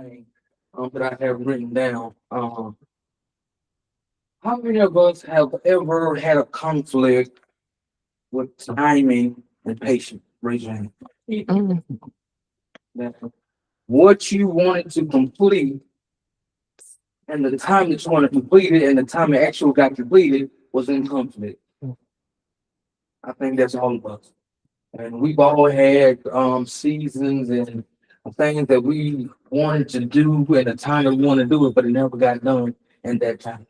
thing that I have written down. How many of us have ever had a conflict with timing and patience? Raise your hand. Mm. That what you wanted to complete and the time that you want to complete it and the time it actually got completed was in conflict. I think that's all of us. And we've all had seasons and things that we wanted to do at the time that we wanted to do it, but it never got done in that time.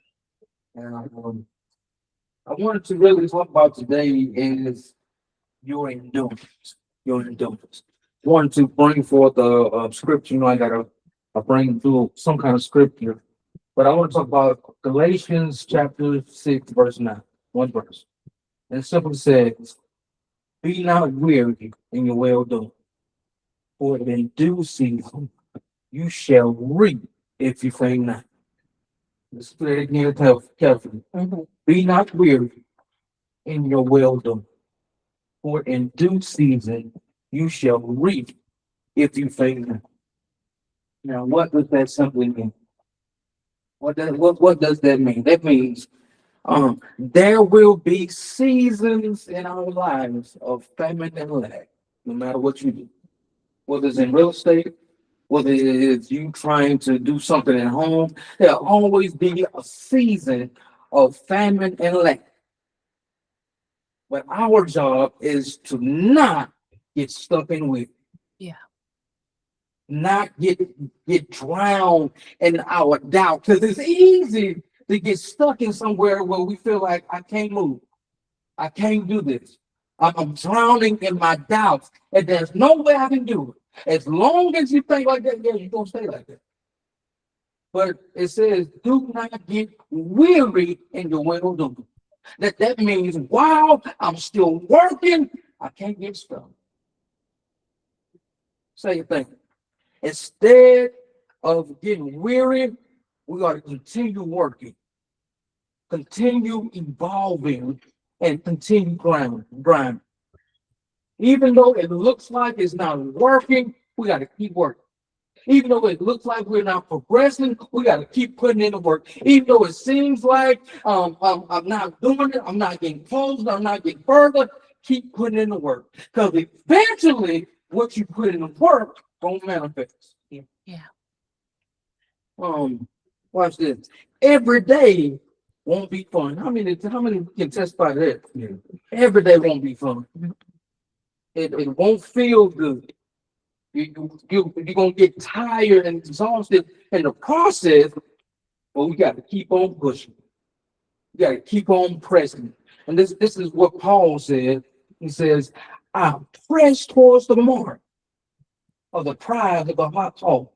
And I wanted to really talk about today is your endurance. Your endurance. Wanted to bring forth a scripture. I gotta bring through some kind of scripture, but I want to talk about Galatians chapter 6, verse 9. One verse. And it simply says, "Be not weary in your well doing, for in due season you shall reap if you faint not." Let's play it again carefully. Be not weary in your well doing, for in due season you shall reap if you faint not. Now, what does that simply mean? What does that mean? That means there will be seasons in our lives of famine and lack, no matter what you do. Whether it's in real estate, whether it's you trying to do something at home, there'll always be a season of famine and lack. But our job is to not get stuck in with, Yeah. not get drowned in our doubt. Because it's easy to get stuck in somewhere where we feel like I can't move. I can't do this. I'm drowning in my doubts, and there's no way I can do it. As long as you think like that, yeah, you're gonna stay like that. But it says, do not get weary in your well doing. That means while I'm still working, I can't get stuck. Same thing. Instead of getting weary, we got to continue working, continue evolving, and continue grinding. Even though it looks like it's not working, we got to keep working. Even though it looks like we're not progressing, we got to keep putting in the work. Even though it seems like I'm not doing it, I'm not getting closer, I'm not getting further, keep putting in the work. Because eventually, what you put in the work gonna manifest. Yeah. Watch this. Every day won't be fun. How many can testify to that? Yeah. Every day won't be fun. It won't feel good. You're gonna get tired and exhausted in the process, but we got to keep on pushing. We got to keep on pressing. And this is what Paul said. He says, "I press towards the mark of the prize of the high call."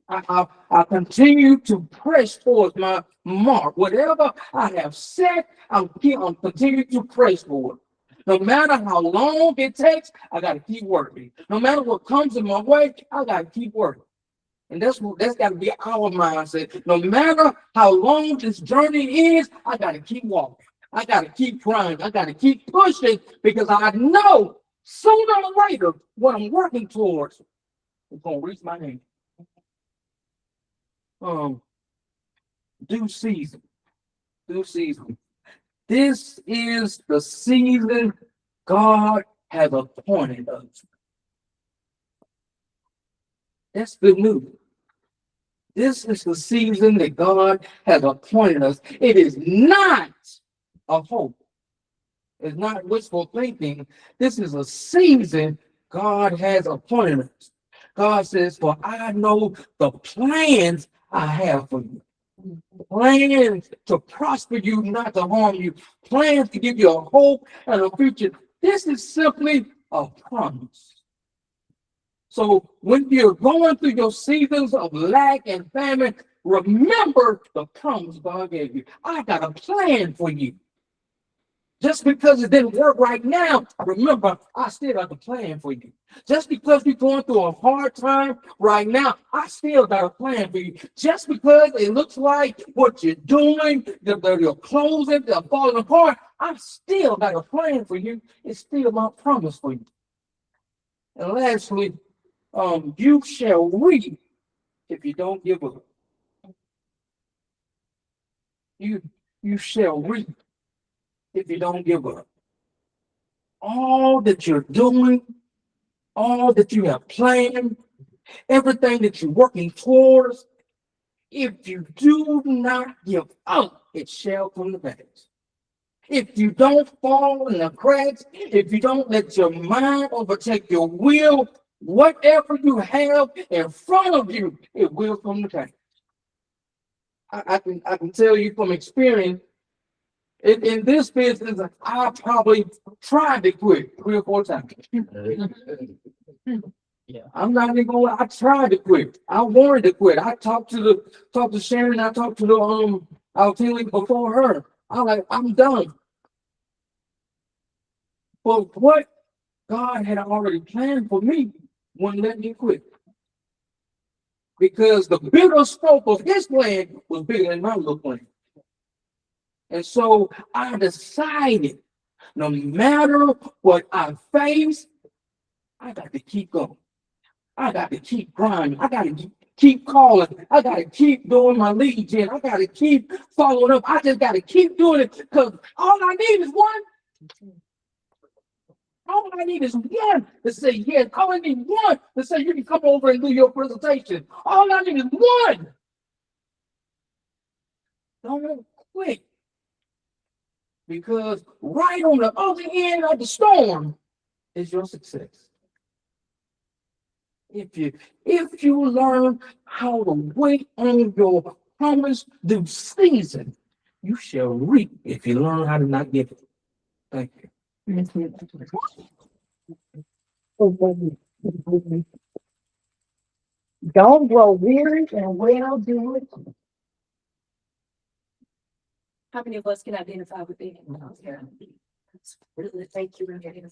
I continue to press towards my mark. Whatever I have set, I'm continuing to press for it. No matter how long it takes, I got to keep working. No matter what comes in my way, I got to keep working. And that's got to be our mindset. No matter how long this journey is, I got to keep walking. I got to keep trying. I got to keep pushing because I know sooner or later what I'm working towards is going to reach my hand. Um, due season, due season. This is the season God has appointed us. That's good news. This is the season that God has appointed us. It is not a hope. It's not wishful thinking. This is a season God has appointed us. God says, "For I know the plans I have for you. Plans to prosper you, not to harm you. Plans to give you a hope and a future." This is simply a promise. So when you're going through your seasons of lack and famine, remember the promise God gave you. I got a plan for you. Just because it didn't work right now, remember, I still got a plan for you. Just because you're going through a hard time right now, I still got a plan for you. Just because it looks like what you're doing, your clothes, they're falling apart, I still got a plan for you. It's still my promise for you. And lastly, you shall reap if you don't give up, you you shall reap if you don't give up. All that you're doing, all that you have planned, everything that you're working towards, if you do not give up, it shall come to pass. If you don't fall in the cracks, if you don't let your mind overtake your will, whatever you have in front of you, it will come to pass. I can tell you from experience, in this business, I probably tried to quit 3 or 4 times. Yeah. I'm not even gonna lie, I tried to quit. I wanted to quit. I talked to Sharon, I talked to our team leader before her. I'm like, I'm done. But what God had already planned for me wouldn't let me quit. Because the bigger scope of his plan was bigger than my little plan. And so I decided, no matter what I face, I got to keep going. I got to keep grinding. I got to keep calling. I got to keep doing my lead gen. I got to keep following up. I just got to keep doing it because all I need is one. All I need is one to say yes. All I need one to say you can come over and do your presentation. All I need is one. Don't quit. Because right on the other end of the storm is your success. If you learn how to wait on your promise due season, you shall reap if you learn how to not give it. Thank you. Don't grow weary and well doing. How many of us can identify with that? Really, thank you, Renee.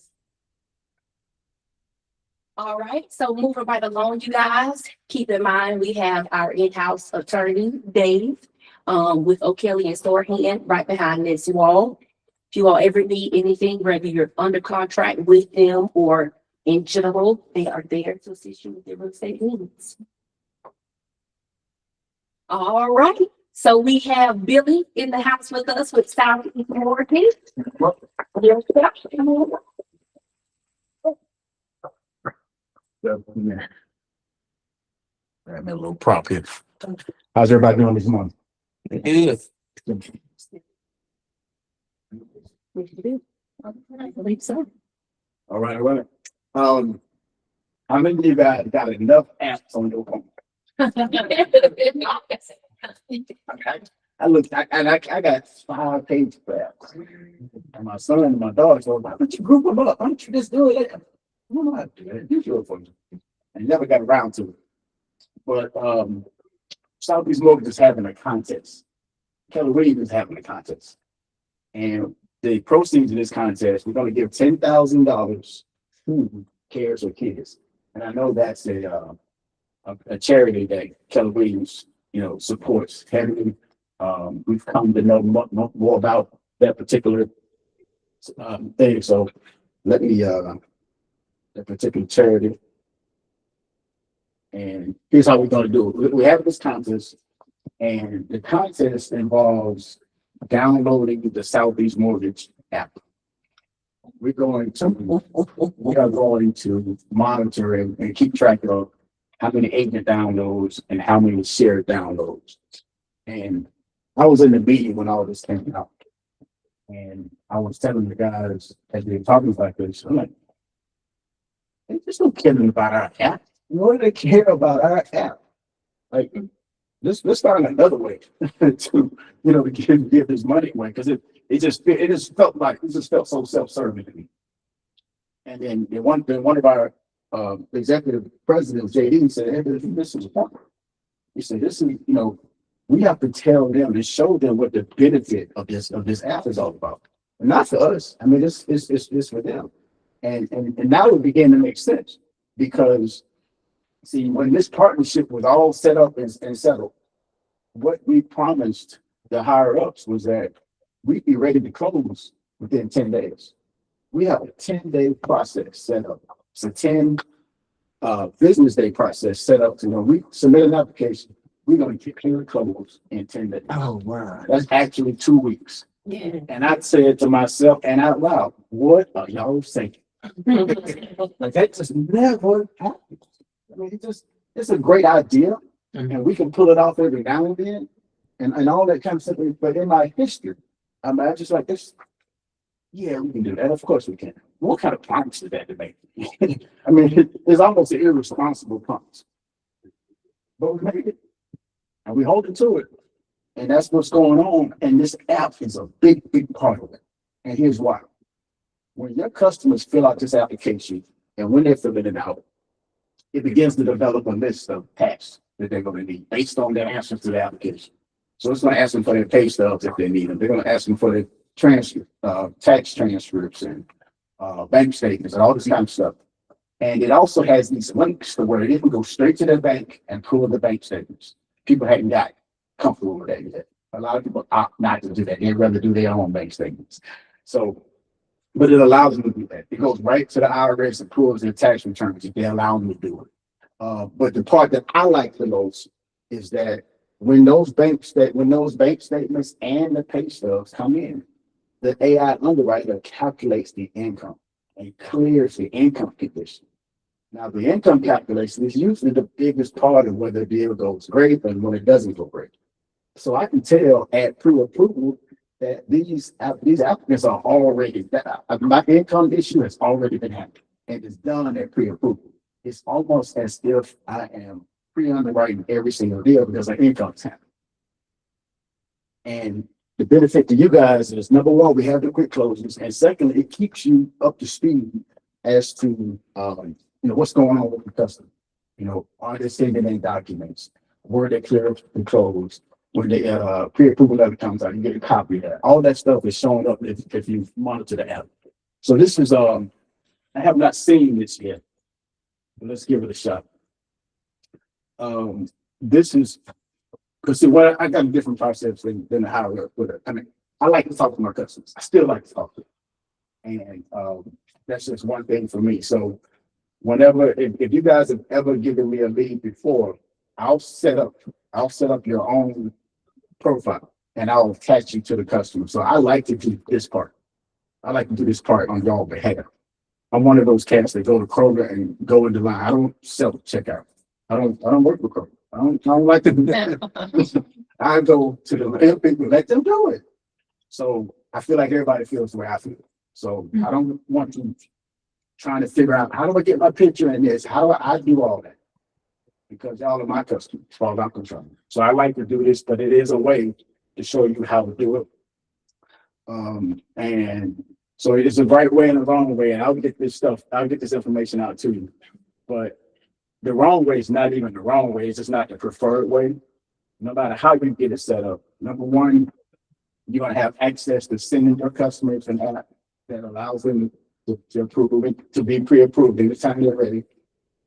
All right, so moving right along, you guys, keep in mind, we have our in-house attorney, Dave, with O'Kelly and Storehand right behind this wall. If you all ever need anything, whether you're under contract with them or in general, they are there to assist you with your real estate needs. All right, so we have Billy in the house with us with Southeast Mortgage. Yes, sir. Grab me a little prop here. How's everybody doing this morning? Yes. I believe so. All right, all right. How many of you guys got enough apps on your phone? I got 5 pages of apps. And my son and my daughter told me, why don't you group them up? Why don't you just do it? I'm not doing it. You do it for me. And never got around to it. But Southeast Mortgage is having a contest. Keller Williams is having a contest. And the proceeds of this contest, we're going to give $10,000 to Cares for Kids. And I know that's a charity that Keller Williams, supports heavily. We've come to know more about that particular thing. So let me, that particular charity. And here's how we're going to do it. We have this contest, and the contest involves downloading the Southeast Mortgage app. We are going to monitor and keep track of how many agent downloads and how many shared downloads. And I was in the meeting when all this came out, and I was telling the guys as they were talking about this, I'm like, they just don't care about our app. What do they care about our app? Like, let's find another way to give this money away, because it just felt so self-serving to me. And then one of our executive presidents, JD, said, hey, this is a point. He said, this is, we have to tell them and show them what the benefit of this app is all about. And not for us. I mean, it's for them. And now it began to make sense, because see, when this partnership was all set up and settled, what we promised the higher ups was that we'd be ready to close within 10 days. We have a 10-day process set up. It's a 10 business day process set up to when we submit an application, we're gonna get clear close in 10 days. Oh, wow. That's actually 2 weeks. Yeah. And I said to myself and out loud, what are y'all thinking? Like that just never happens. I mean, it's a great idea and we can pull it off every now and then and all that kind of stuff. But in my history, I'm just like this. Yeah, we can do that. Of course we can. What kind of promise did that make? I mean, it's almost an irresponsible promise. But we made it and we hold it to it. And that's what's going on. And this app is a big, big part of it. And here's why. When your customers fill out this application and when they're filling it out, it begins to develop a list of tasks that they're going to need based on their answers to the application. So it's going to ask them for their pay stubs if they need them. They're going to ask them for their tax transcripts and bank statements and all this kind of stuff. And it also has these links to where they can go straight to their bank and pull the bank statements. People hadn't got comfortable with that yet. A lot of people opt not to do that. They'd rather do their own bank statements. So, but it allows them to do that. It goes right to the IRS and pulls their tax returns if they allow them to do it. But the part that I like the most is that when those bank statements and the pay stubs come in, the AI underwriter calculates the income and clears the income condition. Now, the income calculation is usually the biggest part of whether a deal goes great and when it doesn't go great. So I can tell at pre-approval that these applicants are already, my income issue has already been handled and it's done at pre-approval. It's almost as if I am pre-underwriting every single deal because my income's handled. And the benefit to you guys is, number one, we have the quick closes, and secondly, it keeps you up to speed as to what's going on with the customer. Are they sending in documents? Were they clear and closed? When the pre-approval letter comes out, you get a copy of that. All that stuff is showing up if you monitor the app. So this is I have not seen this yet, but let's give it a shot. This is because what I got a different process than how I put it. I mean, I like to talk to my customers. I still like to talk to them, and that's just one thing for me. So whenever, if you guys have ever given me a lead before, I'll set up your own profile and I'll attach you to the customer. So I like to do this part. I like to do this part on y'all behalf. I'm one of those cats that go to Kroger and go into line. I don't sell checkout. I don't work with Kroger. I don't like to do that. I go to the people, let them do it. So I feel like everybody feels the way I feel. So I don't want to trying to figure out how do I get my picture in this? How do I do all that? Because y'all are my customers, as far as I'm concerned. So I like to do this, but it is a way to show you how to do it. And so it's a right way and a wrong way, and I'll get this information out to you. But the wrong way is not even the wrong way, it's just not the preferred way. No matter how you get it set up. Number one, you're gonna have access to sending your customers an app that allows them to be pre-approved anytime they're ready.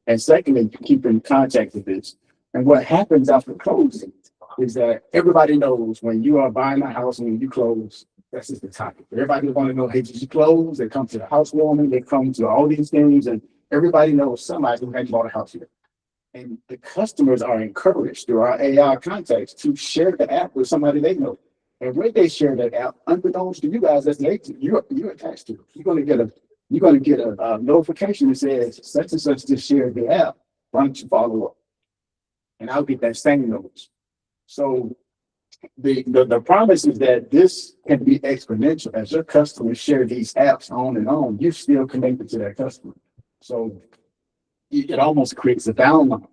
And secondly, you keep in contact with this. And what happens after closing is that everybody knows when you are buying a house and when you close, that's just the topic. Everybody want to know, hey, did you close? They come to the housewarming, they come to all these things, and everybody knows somebody who hadn't bought a house yet. And the customers are encouraged through our AI contacts to share the app with somebody they know. And when they share that app, unbeknownst to you guys, that's you're attached to it. You're gonna get a notification that says such and such just shared the app. Why don't you follow up? And I'll get that same notice. So the promise is that this can be exponential as your customers share these apps on and on. You're still connected to that customer. So it almost creates a download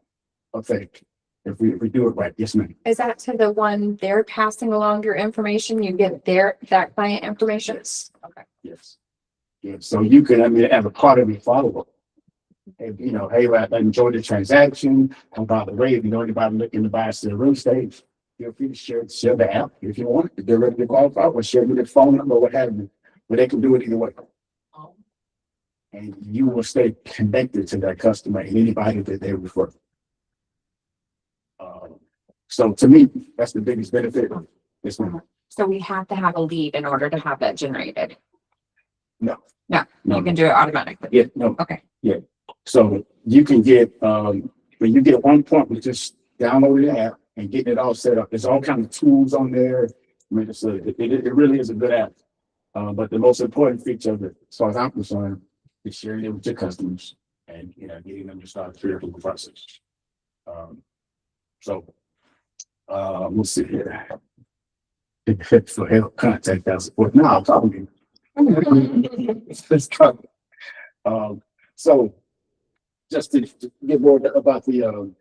effect if we do it right. Yes, ma'am. Is that to the one they're passing along your information? You get that client information? Okay. Yes. Yeah. So you can, have a part of your follow-up. Hey, I enjoyed the transaction. And by the way, if you know anybody looking to buy a real estate, feel free to share the app if you want. If they're ready to qualify, or share with their phone number or what have you. But they can do it either way. And you will stay connected to that customer and anybody that they refer. So to me, that's the biggest benefit. Yes, ma'am. So we have to have a lead in order to have that generated. No. No, you can do it automatically. Yeah, no. Okay. Yeah. So you can get, when you get 1 point, you just download the app and get it all set up. There's all kinds of tools on there. I mean, it really is a good app. But the most important feature of it, as far as I'm concerned, is sharing it with your customers and, getting them to start the pre-approval process. We'll see here. For help, contact us. Well, no, I'm talking. So just to get more about the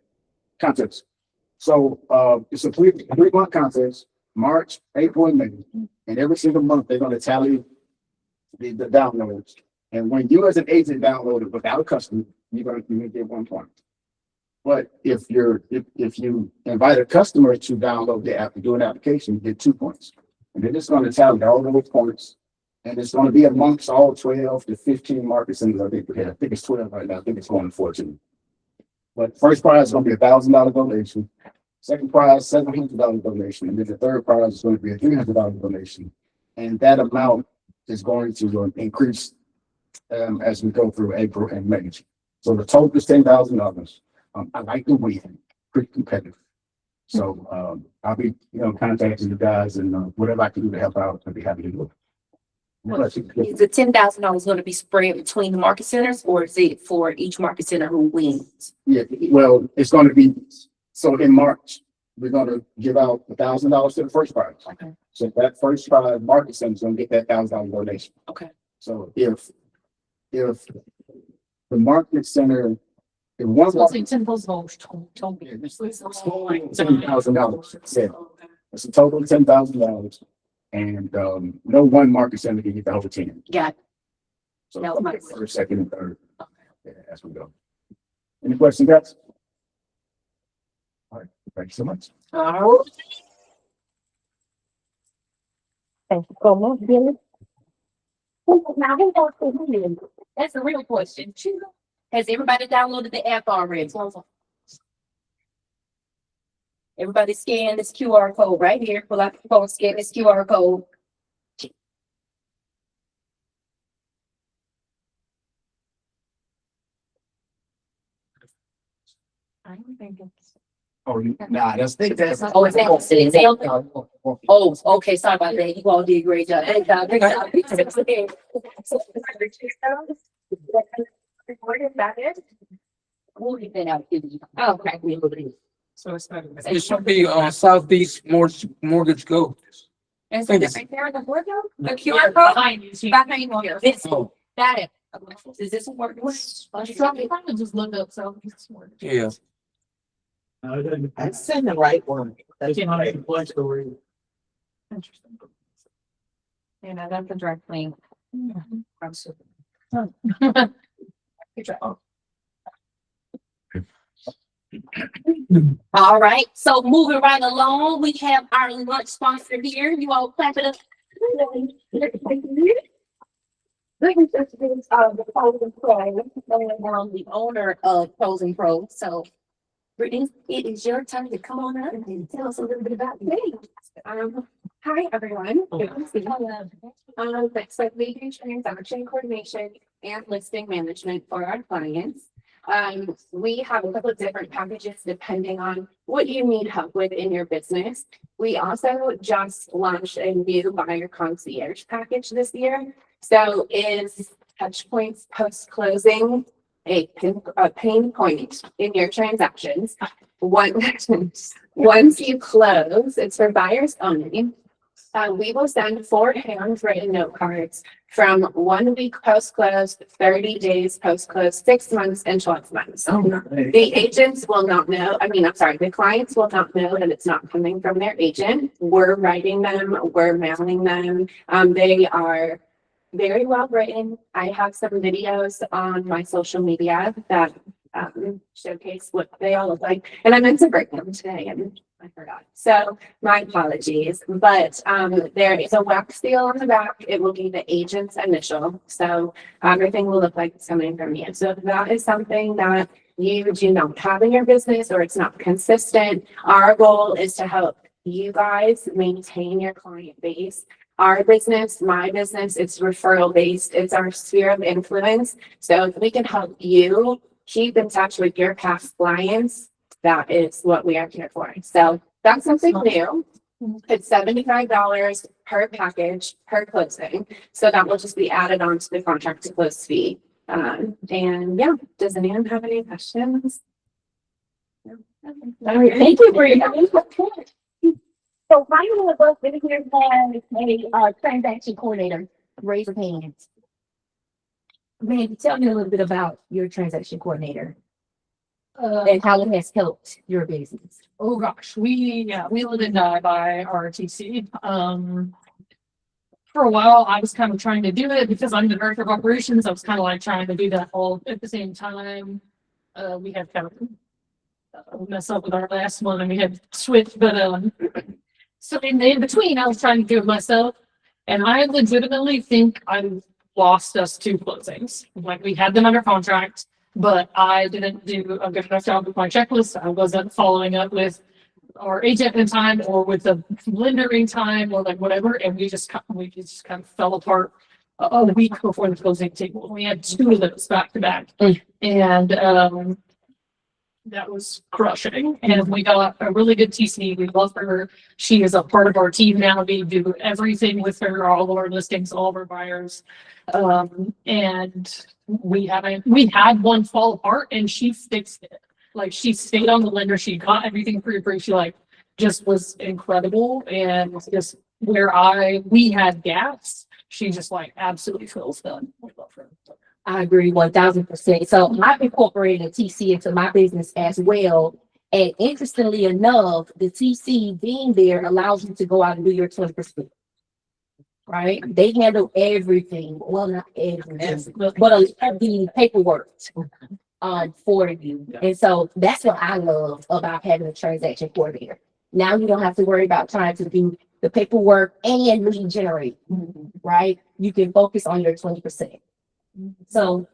contest. So it's a 3-month contest, March, April, and May. And every single month they're going to tally the downloads. And when you as an agent download it without a customer, you're gonna get 1 point. But if you invite a customer to download the app and do an application, you get 2 points. And then it's going to tally all those points. And it's going to be amongst all 12 to 15 market centers. I think it's 12 right now. I think it's going to 14. But first prize is going to be $1,000 donation. Second prize, $700 donation. And then the third prize is going to be a $300 donation. And that amount is going to increase as we go through April and May. So the total is $10,000. I like the win, pretty competitive. So I'll be, contacting you guys and whatever I can do to help out, I'll be happy to do it. Is the $10,000 going to be spread between the market centers, or is it for each market center who wins? Yeah, well, it's going to be, so in March, we're going to give out $1,000 to the first prize. Okay. So that first prize market center is going to get that $1,000 donation. Okay. So if the market center, if one market, $10,000, yeah, it's a total of $10,000, and no one market center can get the whole 10. Got it. So That was my first, second, and third. Yeah, as we go. Any questions, guys? All right, thank you so much. All right. Thank you so much, Billy. That's the real question. Has everybody downloaded the app already? Everybody scan this QR code right here. Pull out the phone, scan this QR code. I don't think it's. Oh, nah, that's Oh, it's not. It's Zelle? Oh, okay, sorry about that. You all did a great job. Great job. Great job. We'll get that out to you. Oh, okay. So it's better. It should be on Southeast Mortgage Go. Is Thank it you. right there in the board now? The QR code? Behind you. This, Oh, Got it. is this work? Just look up, so. yeah. I sent the right one. That's not a bunch of reasons. Interesting. That's a direct link. All right, so moving right along, we have our lunch sponsor here. You all clap it up. I'm the owner of Pros and Pros, so Brittany, it is your time to come on up and tell us a little bit about you. Hi, everyone. Good to see you. That's like we do transaction coordination and listing management for our clients. We have a couple of different packages depending on what you need help with in your business. We also just launched a new buyer concierge package this year. So is touch points post-closing a pain point in your transactions? Once you close, it's for buyers only. We will send 4 handwritten note cards from 1 week post-close, 30 days post-close, 6 months, and 12 months. The agents will not know, the clients will not know that it's not coming from their agent. We're writing them, we're mailing them. They are very well written. I have some videos on my social media that showcase what they all look like. And I meant to bring them today and I forgot. So my apologies, but there is a wax seal on the back. It will be the agent's initial. So everything will look like it's coming from you. So if that is something that you do not have in your business or it's not consistent, our goal is to help you guys maintain your client base. Our business, my business, it's referral based. It's our sphere of influence. So if we can help you keep in touch with your past clients. That is what we are here for. So that's something new. It's $75 per package per closing. So that will just be added on to the contract to close fee. And yeah, does anyone have any questions? All right, thank you for your. So finally, of us in here has a transaction coordinator. Raise your hands. Man, tell me a little bit about your transaction coordinator and how it has helped your business. Oh gosh, we live and die by RTC. For a while, I was kind of trying to do it because I'm the director of operations. I was kind of like trying to do that all at the same time. We had kind of mess up with our last one and we had switched, but so in between, I was trying to do it myself, and I legitimately think I lost us 2 closings. Like we had them under contract, but I didn't do a good enough job with my checklist. I wasn't following up with our agent in time or with the lender in time or like whatever, and we just kind of fell apart a week before the closing table. We had 2 of those back to back, and that was crushing. And we got a really good TC. We love her. She is a part of our team now. We do everything with her, all of our listings, all of our buyers. And we had one fall apart and she fixed it. Like she stayed on the lender. She got everything pre-approved. She like just was incredible. And just where we had gaps, she just like absolutely fills them. We love her. I agree 1000%. So I've incorporated a TC into my business as well. And interestingly enough, the TC being there allows you to go out and do your 20%. Right? They handle everything. Well, not everything, but the paperwork for you. And so that's what I love about having a transaction coordinator. Now you don't have to worry about trying to do the paperwork and lead generate. Right? You can focus on your 20%. So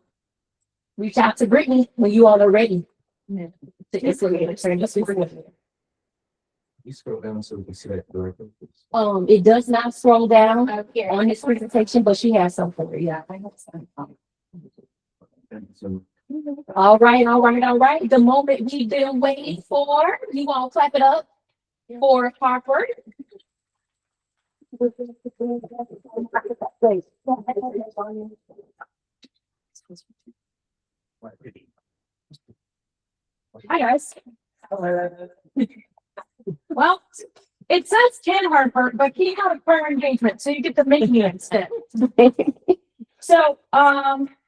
reach out to Brittany when you all are ready. You scroll down so we can see that directly. It does not scroll down Here. on his presentation, but she has some for you. Yeah. So All right. The moment we've been waiting for, you all clap it up for Harper. Hi, guys. Well, it says Ken Harper, but he had a prior engagement, so you get to make me instead. So,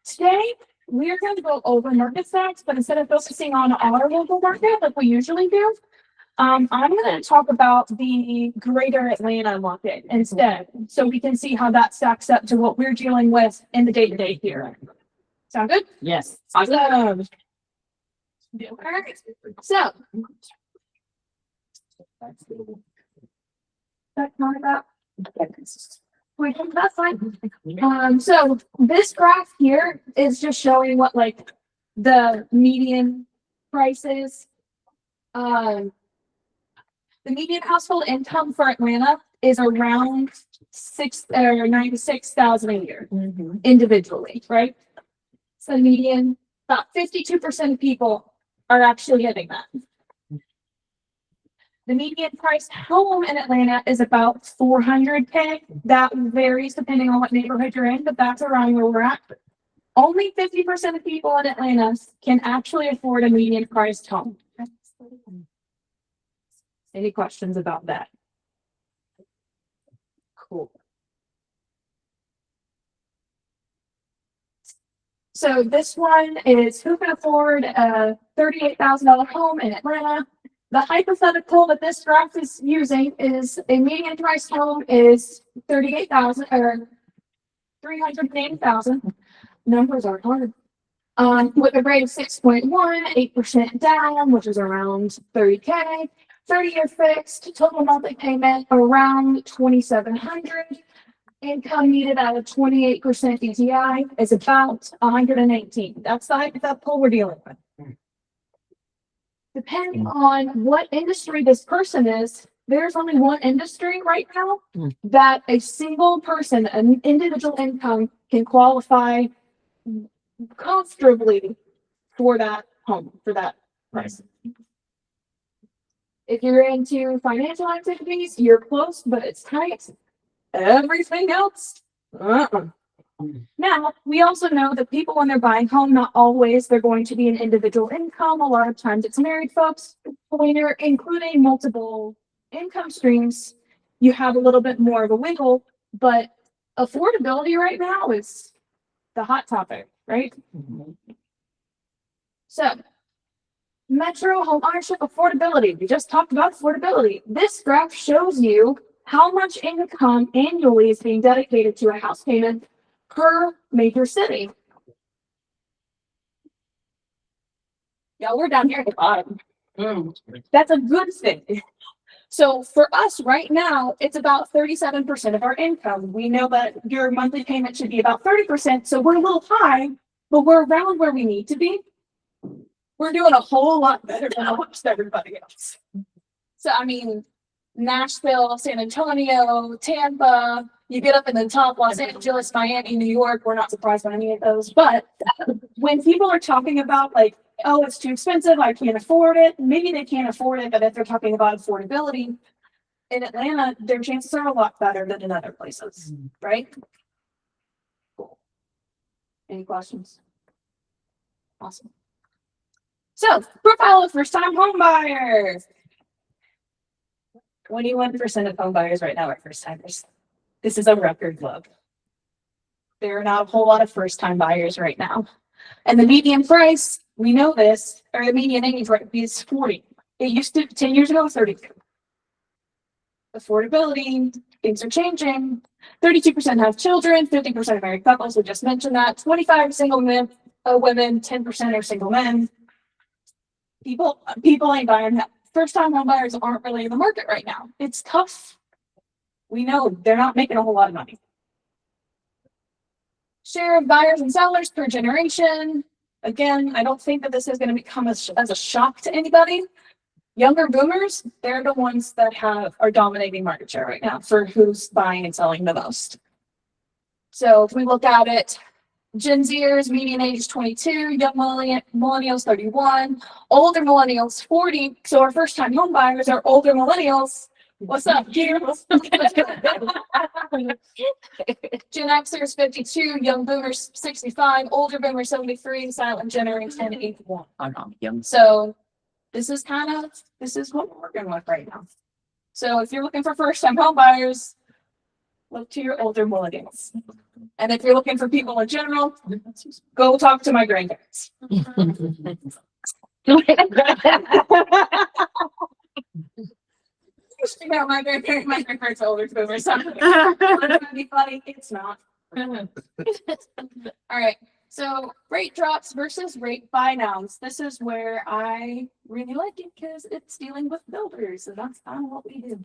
today we're going to go over market stats, but instead of focusing on our local market like we usually do, I'm going to talk about the greater Atlanta market instead, so we can see how that stacks up to what we're dealing with in the day-to-day here. Sound good? Yes. Awesome. Okay. So. That's not about. Wait, that's fine. So this graph here is just showing what like the median price is. The median household income for Atlanta is around 96,000 a year individually, right? So the median, about 52% of people are actually getting that. The median price home in Atlanta is about $400K. That varies depending on what neighborhood you're in, but that's around where we're at. Only 50% of people in Atlanta can actually afford a median priced home. Any questions about that? Cool. So this one is who can afford a $38,000 home in Atlanta? The hypothetical that this graph is using is a median price home is 38,000 or 380,000. Numbers are hard. With a rate of 6.1, 8% down, which is around 30K. 30-year fixed, total monthly payment around $2,700. Income needed at a 28% DTI is about 118. That's the hypothetical we're dealing with. Depending on what industry this person is, there's only one industry right now that a single person, an individual income, can qualify comfortably for that home, for that price. If you're into financial activities, you're close, but it's tight. Everything else, Now, we also know that people, when they're buying home, not always they're going to be an individual income. A lot of times it's married folks. When you're including multiple income streams, you have a little bit more of a wiggle, but affordability right now is the hot topic, right? So, metro home ownership affordability. We just talked about affordability. This graph shows you how much income annually is being dedicated to a house payment per major city. Y'all, we're down here at the bottom. That's a good thing. So for us right now, it's about 37% of our income. We know that your monthly payment should be about 30%. So we're a little high, but we're around where we need to be. We're doing a whole lot better than almost everybody else. So, I mean, Nashville, San Antonio, Tampa, you get up in the top, Los Angeles, Miami, New York, we're not surprised by any of those. But when people are talking about like, oh, it's too expensive, I can't afford it, maybe they can't afford it, but if they're talking about affordability, in Atlanta, their chances are a lot better than in other places, right? Cool. Any questions? Awesome. So, profile of first-time home buyers. 21% of home buyers right now are first-timers. This is a record low. There are not a whole lot of first-time buyers right now. And the median price, we know this, or the median age right is 40. It used to, 10 years ago, 32. Affordability, things are changing. 32% have children, 50% are married couples, we just mentioned that. 25 single women, 10% are single men. People ain't buying that. First-time home buyers aren't really in the market right now. It's tough. We know they're not making a whole lot of money. Share of buyers and sellers per generation. Again, I don't think that this is going to become as a shock to anybody. Younger boomers, they're the ones that are dominating market share right now for who's buying and selling the most. So if we look at it, Gen Zers, median age is 22, young millennials 31, older millennials 40. So our first-time home buyers are older millennials. What's up, Gen Xers 52, young boomers 65, older boomers 73, silent generation 81. I'm not young. So this is what we're working with right now. So if you're looking for first-time home buyers, look to your older millennials. And if you're looking for people in general, go talk to my grandparents. My grandparents are older boomers. So it's gonna be funny. It's not. All right. So rate drops versus rate buy downs. This is where I really like it because it's dealing with builders, and that's kind of what we do.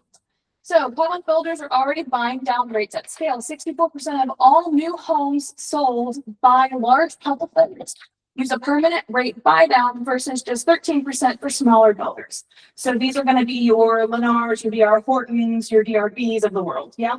So public builders are already buying down rates at scale. 64% of all new homes sold by large public builders use a permanent rate buy down versus just 13% for smaller builders. So these are going to be your Lennars, your DR Hortons, your DRBs of the world. Yeah.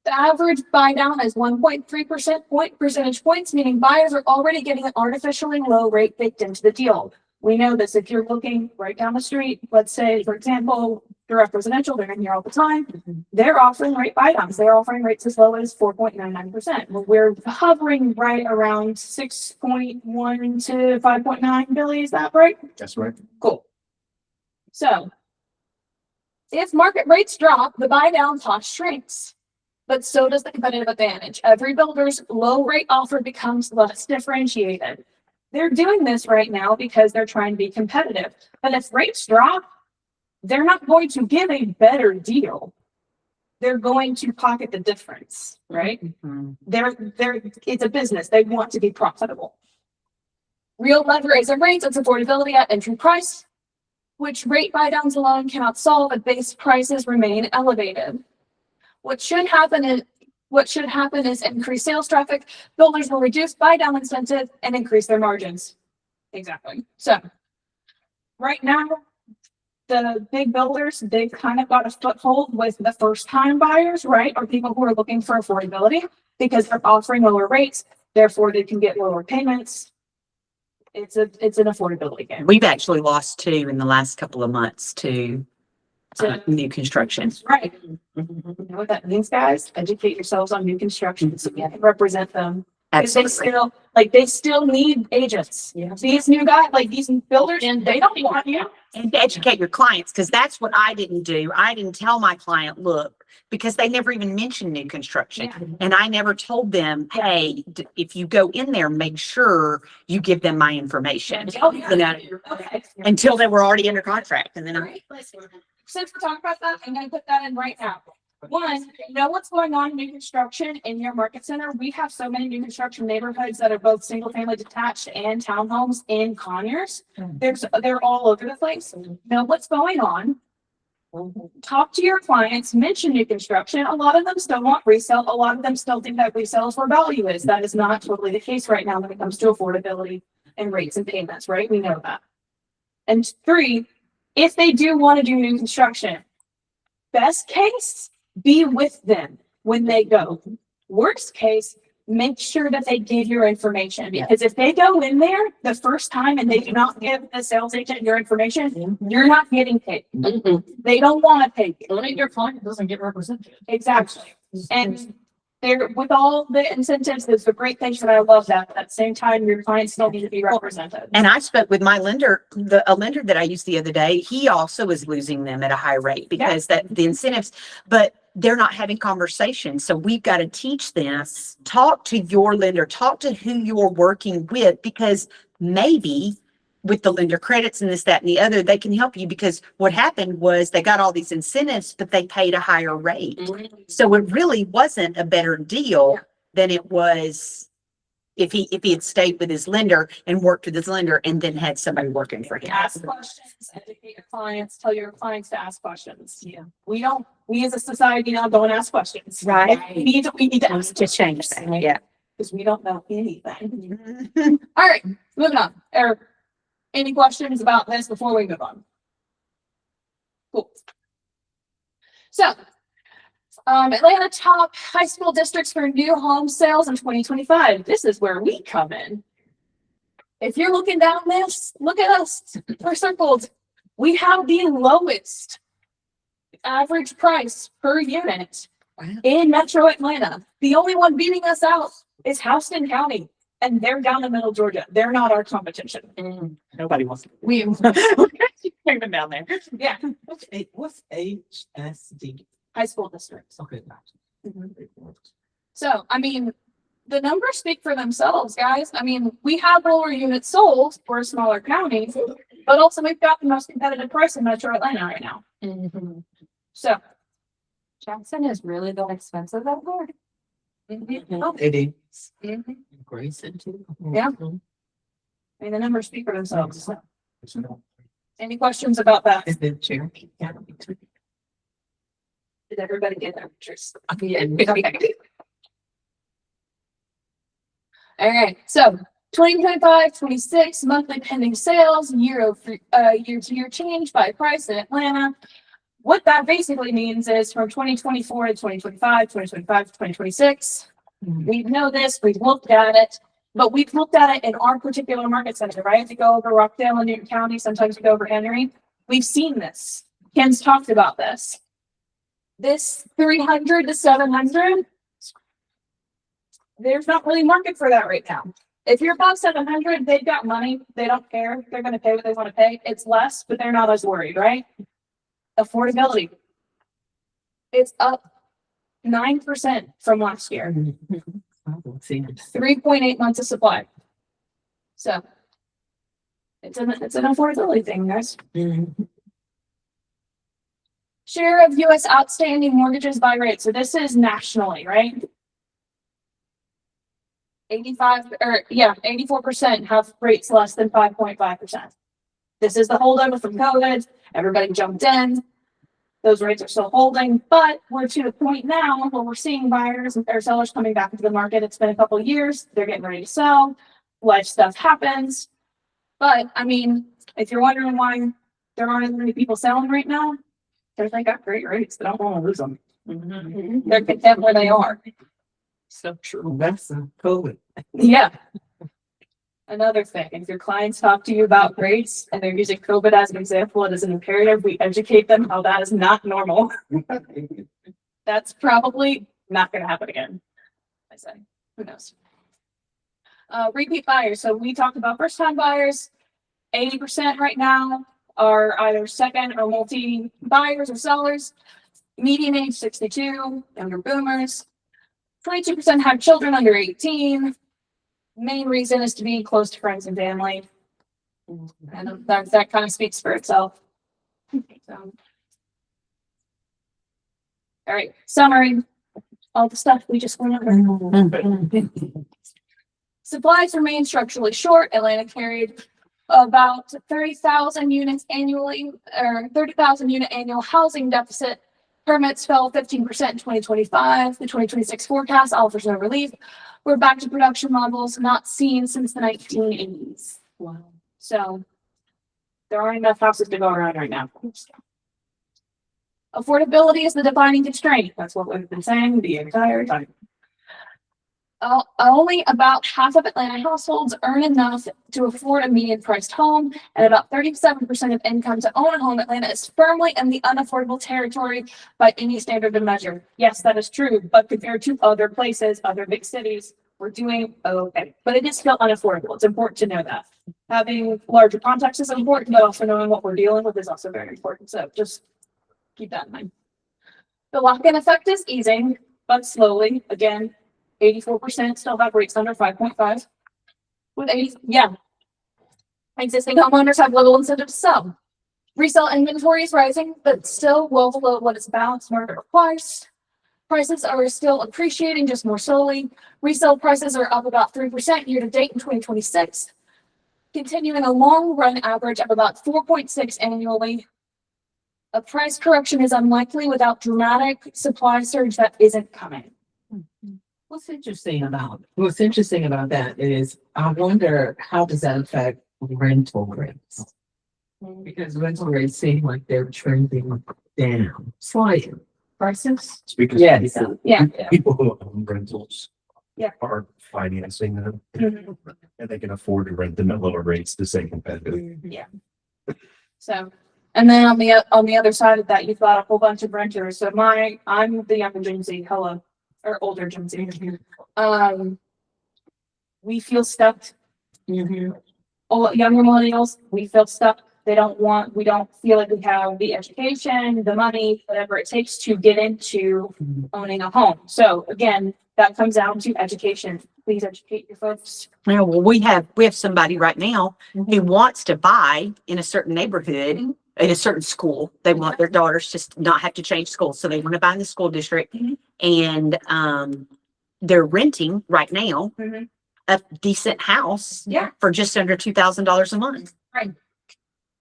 The average buy down is 1.3% percentage points, meaning buyers are already getting an artificially low rate baked into the deal. We know this if you're looking right down the street, let's say, for example, direct residential, they're in here all the time. They're offering rate buy downs. They're offering rates as low as 4.99%. Well, we're hovering right around 6.1 to 5.9, Billy. Is that right? That's right. Cool. So if market rates drop, the buy down cost shrinks, but so does the competitive advantage. Every builder's low rate offer becomes less differentiated. They're doing this right now because they're trying to be competitive. But if rates drop, they're not going to give a better deal. They're going to pocket the difference, right? It's a business. They want to be profitable. Real leverage of rates and affordability at entry price, which rate buy downs alone cannot solve if base prices remain elevated. What should happen is increase sales traffic, builders will reduce buy down incentive and increase their margins. Exactly. So right now, the big builders, they've kind of got a foothold with the first time buyers, right? Or people who are looking for affordability because they're offering lower rates. Therefore, they can get lower payments. it's an affordability game. We've actually lost 2 in the last couple of months to So- new construction. Right. You know what that means, guys? Educate yourselves on new construction so you can represent them. Because they Absolutely. still, they still need agents. Yeah. These new guys, like these builders, they don't want you. And to educate your clients, because that's what I didn't do. I didn't tell my client, look, because they never even mentioned new construction. Yeah. And I never told them, hey, if you go in there, make sure you give them my information. Oh, yeah. You know, Okay. until they were already under contract. And then I, Since we're talking about that, I'm gonna put that in right now. One, know what's going on in new construction in your market center. We have so many new construction neighborhoods that are both single family detached and townhomes in Conyers. They're all over the place. Know what's going on. Talk to your clients, mention new construction. A lot of them still want resale. A lot of them still think that resale is where value is. That is not totally the case right now when it comes to affordability and rates and payments, right? We know that. And 3, if they do want to do new construction, best case, be with them when they go. Worst case, make sure that they give your information, because if they go in there the first time and they do not give the sales agent your information, you're not getting paid. They don't want to pay you. Only your client doesn't get represented. Exactly. And they're, with all the incentives, there's a great thing that I love that. At the same time, your clients still need to be represented. and I spoke with my lender, a lender that I used the other day. He also is losing them at a high rate because that the incentives, but they're not having conversations. So we've got to teach them, talk to your lender, talk to who you're working with, because maybe with the lender credits and this, that, and the other, they can help you, because what happened was they got all these incentives, but they paid a higher rate. So it really wasn't a better deal than it was if he had stayed with his lender and worked with his lender and then had somebody working for him. Ask questions, educate your clients, tell your clients to ask questions. Yeah. We as a society now don't ask questions. Right. We need to ask To change that, yeah. because we don't know anything. All right, moving on. Eric, any questions about this before we move on? Cool. So, Atlanta top high school districts for new home sales in 2025. This is where we come in. If you're looking down this, look at us. We're circled. We have the lowest average price per unit in Metro Atlanta. The only one beating us out is Houston County, and they're down in Middle Georgia. They're not our competition. Nobody wants to. Even down there. Yeah, What's HSD? high school districts. Okay. So, I mean, the numbers speak for themselves, guys. I mean, we have lower units sold for a smaller county, but also we've got the most competitive price in Metro Atlanta right now. So, Jackson is really that expensive out there. It is. mhm. Grayson too. Yeah. I mean, the numbers speak for themselves. Any questions about that? Is it Cherokee County too? Did everybody get their pictures? Yeah. Okay. All right, so 2025-26 monthly pending sales, year to year change by price in Atlanta. What that basically means is from 2024 to 2025, 2025 to 2026. We know this, we've looked at it, but we've looked at it in our particular market center, right? If you go over Rockdale and Newton County, sometimes we go over Henry. We've seen this. Ken's talked about this. This 300 to 700, there's not really market for that right now. If you're above 700, they've got money. They don't care. They're going to pay what they want to pay. It's less, but they're not as worried, right? Affordability. It's up 9% from last year. 3.8 months of supply. So it's an affordability thing, guys. Share of US outstanding mortgages by rate. So this is nationally, right? 84% have rates less than 5.5%. This is the holdover from COVID. Everybody jumped in. Those rates are still holding, but we're to the point now where we're seeing buyers or sellers coming back into the market. It's been a couple of years. They're getting ready to sell. Life stuff happens. But I mean, if you're wondering why there aren't as many people selling right now, because they got great rates. They don't want to lose them. They're content where they are. So true. That's COVID. Yeah. Another thing, if your clients talk to you about grades and they're using COVID as an example, it is an imperative we educate them how that is not normal. That's probably not gonna happen again. I say, who knows? Repeat buyers. So we talked about first time buyers. 80% right now are either second or multi buyers or sellers. Median age 62, younger boomers. 22% have children under 18. Main reason is to be close to friends and family. And that kind of speaks for itself. So. All right, summary. All the stuff we just went over. Supplies remain structurally short. Atlanta carried about 30,000 units annually, or 30,000 unit annual housing deficit. Permits fell 15% in 2025. The 2026 forecast offers no relief. We're back to production levels not seen since the 1980s. Wow. So there aren't enough houses to go around right now. Affordability is the defining constraint. That's what we've been saying the entire time. Only about half of Atlanta households earn enough to afford a median priced home, and about 37% of income to own a home. Atlanta is firmly in the unaffordable territory by any standard of measure. Yes, that is true, but compared to other places, other big cities, we're doing okay. But it is still unaffordable. It's important to know that. Having larger context is important, but also knowing what we're dealing with is also very important. So just keep that in mind. The lock-in effect is easing, but slowly. Again, 84% still have rates under 5.5. With 80, yeah. Existing homeowners have little incentive to sell. Resale inventory is rising, but still well below what its balanced market requires. Prices are still appreciating, just more slowly. Resale prices are up about 3% year to date in 2026, continuing a long run average of about 4.6 annually. A price correction is unlikely without dramatic supply surge that isn't coming. What's interesting about that is I wonder how does that affect rental rates? Because rental rates seem like they're trending down slightly. Prices? It's because Yes. Yeah. people who own rentals Yeah. are financing them Mhm. and they can afford to rent them at lower rates to stay competitive. So, and then on the other side of that, you've got a whole bunch of renters. So I'm the younger Gen Z, hello, or older Gen Z. We feel stuck. All younger millennials, we feel stuck. We don't feel like we have the education, the money, whatever it takes to get into owning a home. So again, that comes down to education. Please educate your folks. Yeah, well, we have somebody right now who wants to buy in a certain neighborhood, Mhm. in a certain school. They want their daughters to not have to change schools. So they want to buy in the school district. Mhm. And they're renting right now Mhm. a decent house Yeah. for just under $2,000 a month. And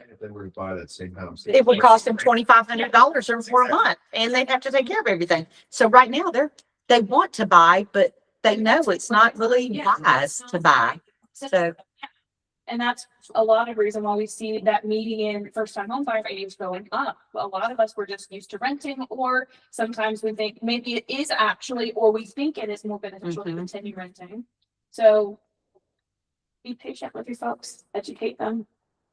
if they were to buy that same house. It would cost them $2,500 or more a month, and they'd have to take care of everything. So right now they want to buy, but they know it's not really wise to buy. So And that's a lot of reason why we see that median first time home buyer age going up. A lot of us were just used to renting, or sometimes we think maybe it is actually, or we think it is more beneficial to Mhm. continue renting. So be patient with your folks, educate them.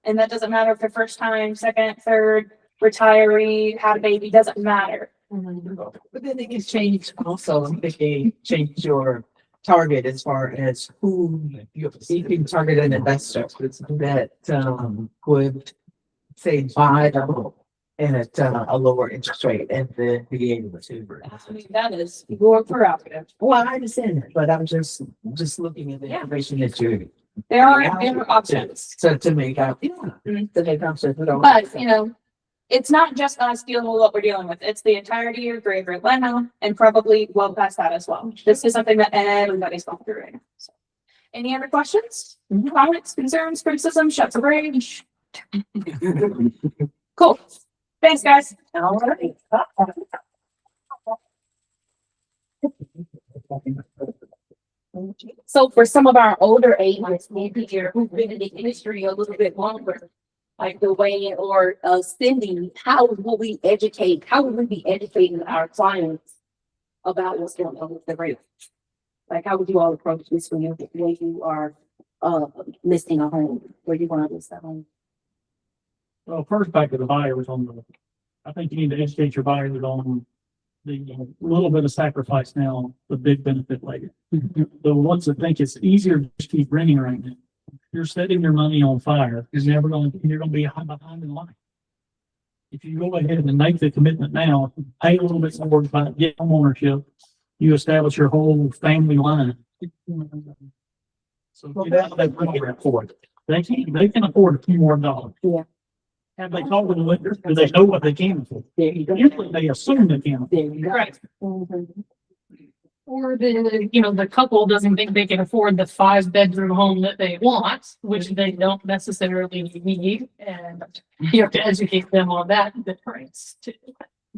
And that doesn't matter if they're first time, second, third, retiree, had a baby, doesn't matter. But then it gets changed also. I'm thinking change your target as far as who you can target an investor that would say buy the home and at a lower interest rate and then be able to. I mean, that is your prerogative. Well, I understand that, but I'm just looking at the Yeah. information that you. There are options. So to make out, Mhm. to make options. But, it's not just us dealing with what we're dealing with. It's the entirety of Greater Atlanta and probably well past that as well. This is something that everybody's going through right now. So, any other questions, comments, concerns, criticism, shots of rage? Cool. Thanks, guys. All right. So for some of our older agents, maybe who've been in the industry a little bit longer, like Dwayne or Cindy, how would we be educating our clients about what's going on with the rate? Like, how would you all approach this when you are listing a home? Where do you want to list that home? Well, first back to the buyers on the, I think you need to educate your buyers on the little bit of sacrifice now, the big benefit later. The ones that think it's easier to just keep renting right now, you're setting your money on fire, because you're gonna be behind in line. If you go ahead and make the commitment now, pay a little bit more, get home ownership, you establish your whole family line. So get out of that rental rent for it. They can afford a few more dollars. Yeah. Have they called the lenders? Do they know what they can afford? Usually they assume they can. Right. Or the couple doesn't think they can afford the 5-bedroom home that they want, which they don't necessarily need, and you have to educate them on that difference too.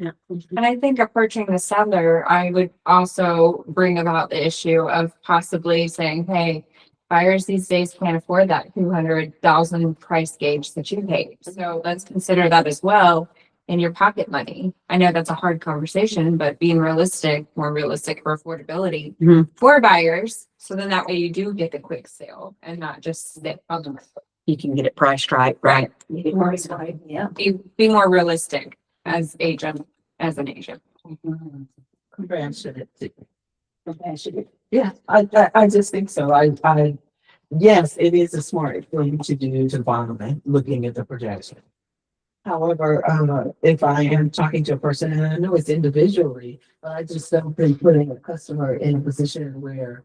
And I think approaching the seller, I would also bring about the issue of possibly saying, hey, buyers these days can't afford that 200,000 price gauge that you paid. So let's consider that as well in your pocket money. I know that's a hard conversation, but being realistic, more realistic for affordability for buyers. So then that way you do get the quick sale and not just sit on the. You can get it priced right, right? Yeah. Be more realistic as an agent. Compassionate. Compassionate. Yeah, I just think so. Yes, it is a smart thing to do to buy, looking at the projection. However, if I am talking to a person, and I know it's individually, but I just don't think putting a customer in a position where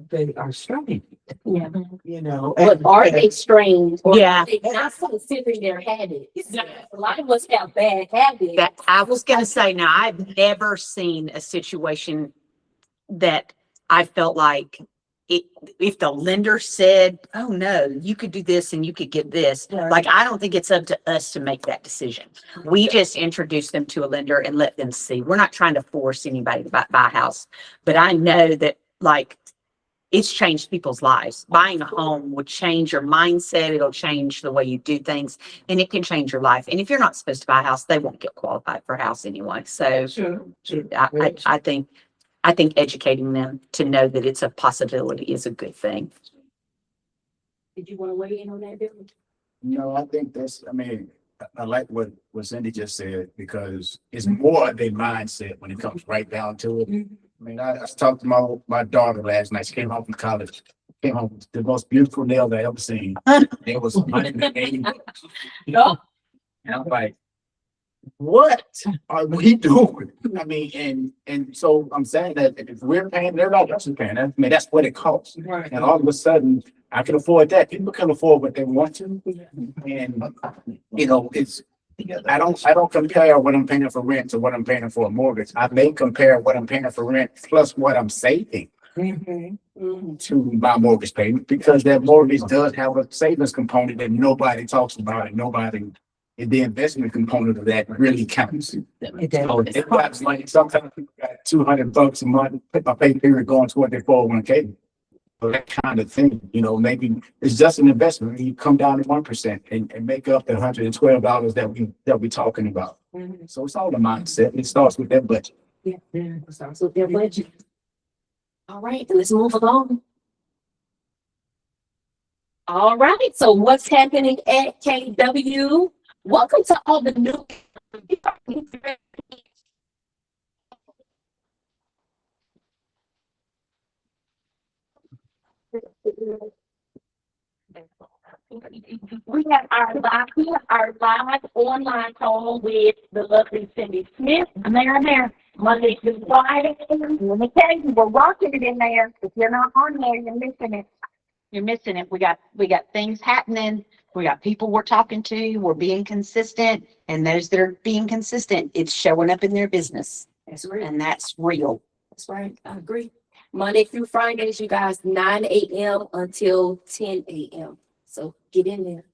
they are struggling. Yeah. You know. But are they strained? Or Yeah. are they not considering their habits? A lot of us have bad habits. That I was gonna say, now, I've never seen a situation that I felt like if the lender said, oh no, you could do this and you could get this, like, I don't think it's up to us to make that decision. We just introduce them to a lender and let them see. We're not trying to force anybody to buy a house, but I know that, like, it's changed people's lives. Buying a home would change your mindset. It'll change the way you do things, and it can change your life. And if you're not supposed to buy a house, they won't get qualified for a house anyway. So I think educating them to know that it's a possibility is a good thing. Did you want to weigh in on that, Bill? No, I think I like what Cindy just said, because it's more of their mindset when it comes right down to it. I mean, I talked to my daughter last night. She came home from college. Came home with the most beautiful nails I ever seen. It was $180. No. And I'm like, what are we doing? I mean, and so I'm saying that if we're paying, they're not just paying. I mean, that's what it costs. Right. And all of a sudden, I can afford that. People can afford what they want to. And, I don't compare what I'm paying for rent to what I'm paying for a mortgage. I may compare what I'm paying for rent plus what I'm saving to my mortgage payment, because that mortgage does have a savings component that nobody talks about, and the investment component of that really counts. So it costs like sometimes people got $200 a month, my pay period going toward their 401k. So that kind of thing, maybe it's just an investment. You come down to 1% and make up the $112 that we're talking about. So it's all the mindset. It starts with that budget. Yeah, it starts with their budget. All right, let's move along. All right, so what's happening at KW? Welcome to all the new. We have our live online call with the lovely Cindy Smith. There, Monday through Friday. Let me tell you, we're rocking it in there. If you're not on there, you're missing it. You're missing it. We got things happening. We got people we're talking to. We're being consistent, and those that are being consistent, it's showing up in their business. That's right. And that's real. That's right. I agree. Monday through Fridays, you guys, 9 a.m. until 10 a.m. So get in there.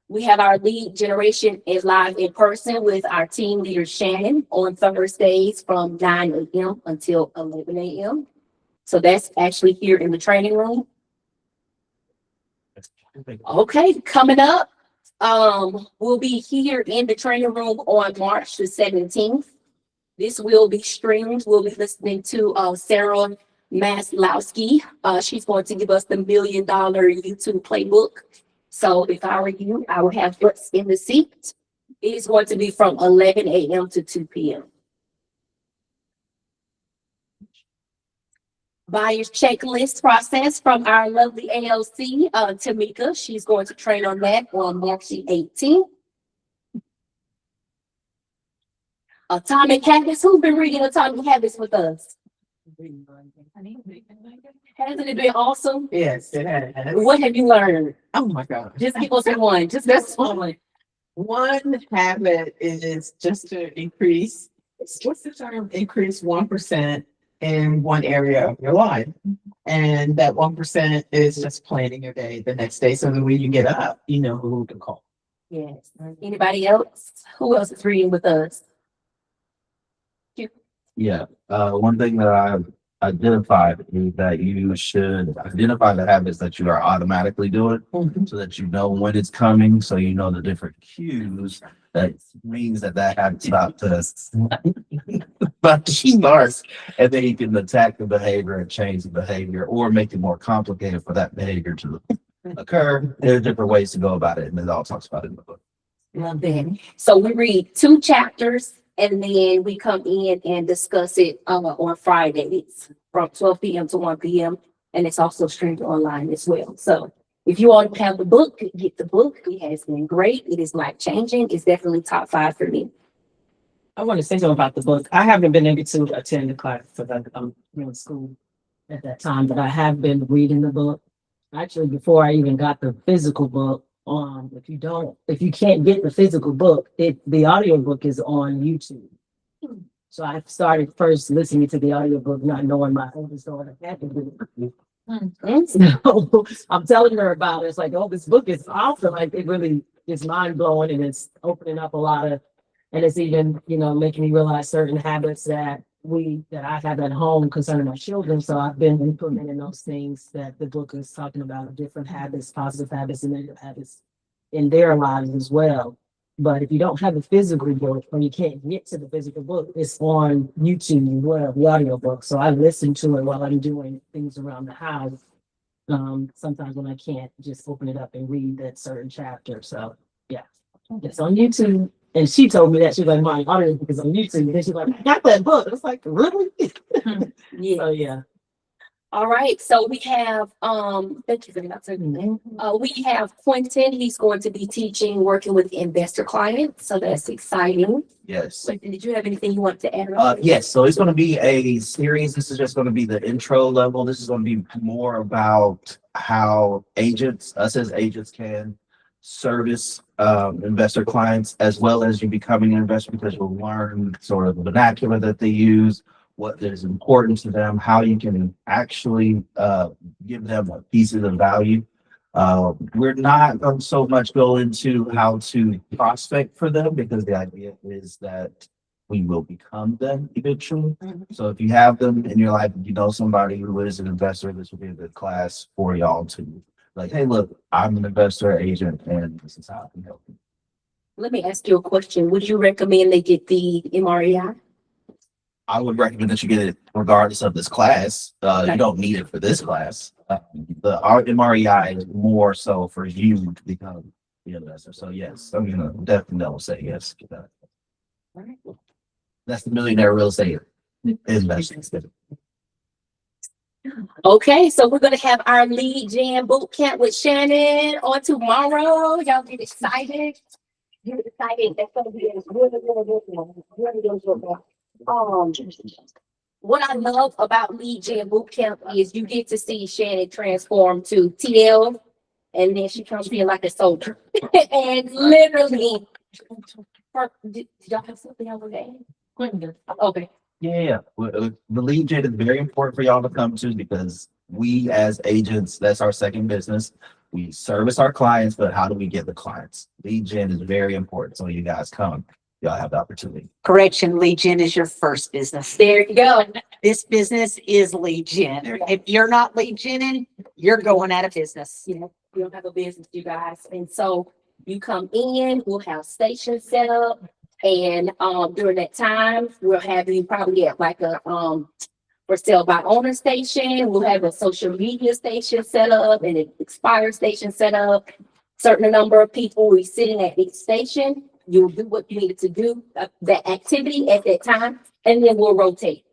We have our lead generation is live in person with our team leader Shannon on Thursdays from 9 a.m. until 11 a.m. So that's actually here in the training room. Okay, coming up, we'll be here in the training room on March the 17th. This will be streamed. We'll be listening to Sarah Maslowski. She's going to give us the $1 Million YouTube playbook. So if I were you, I would have butts in the seat. It is going to be from 11 a.m. to 2 p.m. Buyer's checklist process from our lovely ALC, Tamika. She's going to train on that on March the 18th. Atomic Habits. Who's been reading Atomic Habits with us? Hasn't it been awesome? Yes, it has. What have you learned? Oh my God. Just give us one. Just this one. One habit is just to increase, what's the term? Increase 1% in one area of your life. And that 1% is just planning your day the next day. So that when you get up, you know who to call. Yes. Anybody else? Who else is reading with us? Yeah, one thing that I've identified is that you should identify the habits that you are automatically doing so that you know when it's coming, so you know the different cues that means that habit's about to start, and then you can attack the behavior and change the behavior or make it more complicated for that behavior to occur. There are different ways to go about it, and it all talks about it in the book. Love that. So we read 2 chapters and then we come in and discuss it on Fridays from 12 p.m. to 1 p.m. And it's also streamed online as well. So if you all have the book, get the book. It has been great. It is life changing. It's definitely top 5 for me. I want to say something about the book. I haven't been able to attend the class because I'm in school at that time, but I have been reading the book. Actually, before I even got the physical book, if you can't get the physical book, the audiobook is on YouTube. So I started first listening to the audiobook, not knowing my oldest daughter had to do it. And so I'm telling her about it. It's like, oh, this book is awesome. Like it really is mind blowing, and it's opening up a lot of, and it's even, making me realize certain habits that I have at home concerning my children. So I've been implementing those things that the book is talking about, different habits, positive habits and negative habits in their lives as well. But if you don't have a physical book or you can't get to the physical book, it's on YouTube as well, the audio book. So I listen to it while I'm doing things around the house. Sometimes when I can't just open it up and read that certain chapter. So yeah, it's on YouTube. And she told me that she's like, my audio book is on YouTube. And then she's like, I got that book. It's like, really? Yeah. So yeah. All right. So we have thank you very much. We have Quentin. He's going to be teaching working with investor clients. So that's exciting. Yes. Quentin, did you have anything you want to add? Yes, so it's going to be a series. This is just going to be the intro level. This is going to be more about how us as agents can service investor clients as well as you becoming an investor, because you'll learn sort of the vernacular that they use, what is important to them, how you can actually give them pieces of value. We're not going to so much go into how to prospect for them, because the idea is that we will become them eventually. So if you have them in your life, somebody who is an investor, this will be a good class for y'all to like, hey, look, I'm an investor agent and this is how I can help you. Let me ask you a question. Would you recommend they get the MREI? I would recommend that you get it regardless of this class. Okay. You don't need it for this class. Our MREI is more so for you to become the investor. So yes, I'm gonna definitely say yes to that. All right. That's the millionaire real estate investor. Okay, so we're gonna have our lead gen boot camp with Shannon on tomorrow. Y'all get excited. Get excited. That's gonna be a really good. What I love about lead gen boot camp is you get to see Shannon transform to TL, and then she comes in like a soldier. And literally, did y'all have something over there? Okay. Yeah. The lead gen is very important for y'all to come to, because we as agents, that's our second business. We service our clients, but how do we get the clients? Lead gen is very important. So you guys come, y'all have the opportunity. Correction, lead gen is your first business. There you go. This business is lead gen. If you're not lead genning, you're going out of business. You don't have a business, you guys. And so you come in, we'll have stations set up. And during that time, we'll have you probably at like a for for sale by owner station. We'll have a social media station set up and an expire station set up. Certain number of people will be sitting at each station. You'll do what you needed to do, that activity at that time, and then we'll rotate.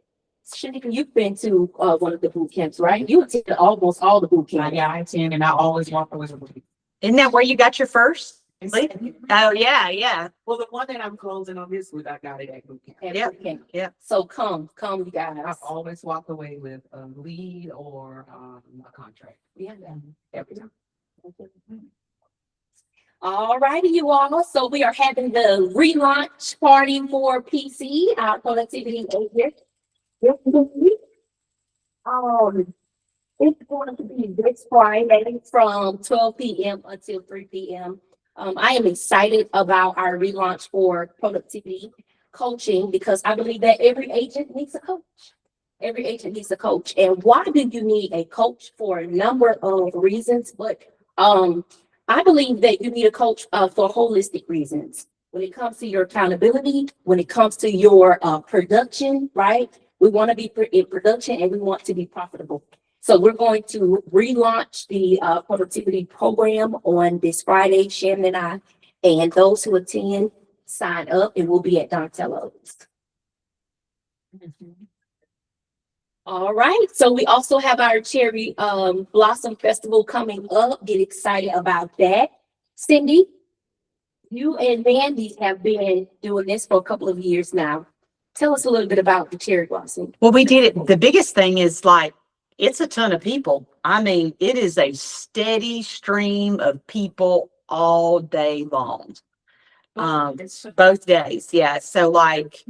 Shanika, you've been to one of the boot camps, right? You attended almost all the boot camps. Yeah, I attend and I always walk away with it. Isn't that where you got your first? Oh, yeah, yeah. Well, the one that I'm closing on this with, I got it at boot camp. At Yeah, boot camp. yeah. So come, you guys. I always walk away with a lead or a contract. Yeah, every time. All righty, you all. So we are having the relaunch party for PC, our productivity agent. It's going to be this Friday from 12 p.m. until 3 p.m. I am excited about our relaunch for productivity coaching because I believe that every agent needs a coach. Every agent needs a coach. And why do you need a coach? For a number of reasons, but I believe that you need a coach for holistic reasons. When it comes to your accountability, when it comes to your production, right? We want to be in production and we want to be profitable. So we're going to relaunch the productivity program on this Friday, Shannon and I, and those who attend sign up and we'll be at Donatello's. All right, so we also have our Cherry Blossom Festival coming up. Get excited about that. Cindy, you and Mandy have been doing this for a couple of years now. Tell us a little bit about the Cherry Blossom. Well, we did it. The biggest thing is like, it's a ton of people. I mean, it is a steady stream of people all day long. Both days. Yeah. So like,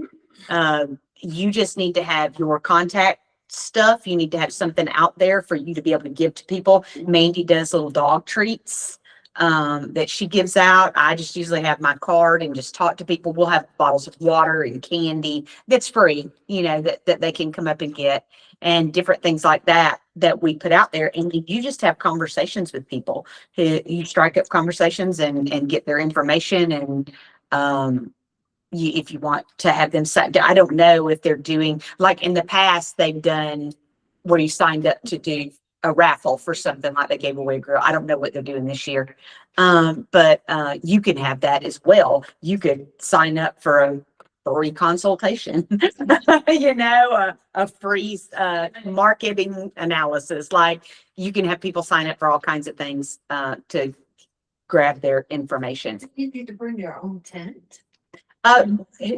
you just need to have your contact stuff. You need to have something out there for you to be able to give to people. Mandy does little dog treats that she gives out. I just usually have my card and just talk to people. We'll have bottles of water and candy that's free, you know, that they can come up and get, and different things like that we put out there. And you just have conversations with people. You strike up conversations and get their information. And if you want to have them set, I don't know if they're doing, like in the past, they've done where you signed up to do a raffle for something, like they gave away a grill. I don't know what they're doing this year. But you can have that as well. You could sign up for a free consultation, you know, a free marketing analysis. Like you can have people sign up for all kinds of things to grab their information. You need to bring your own tent.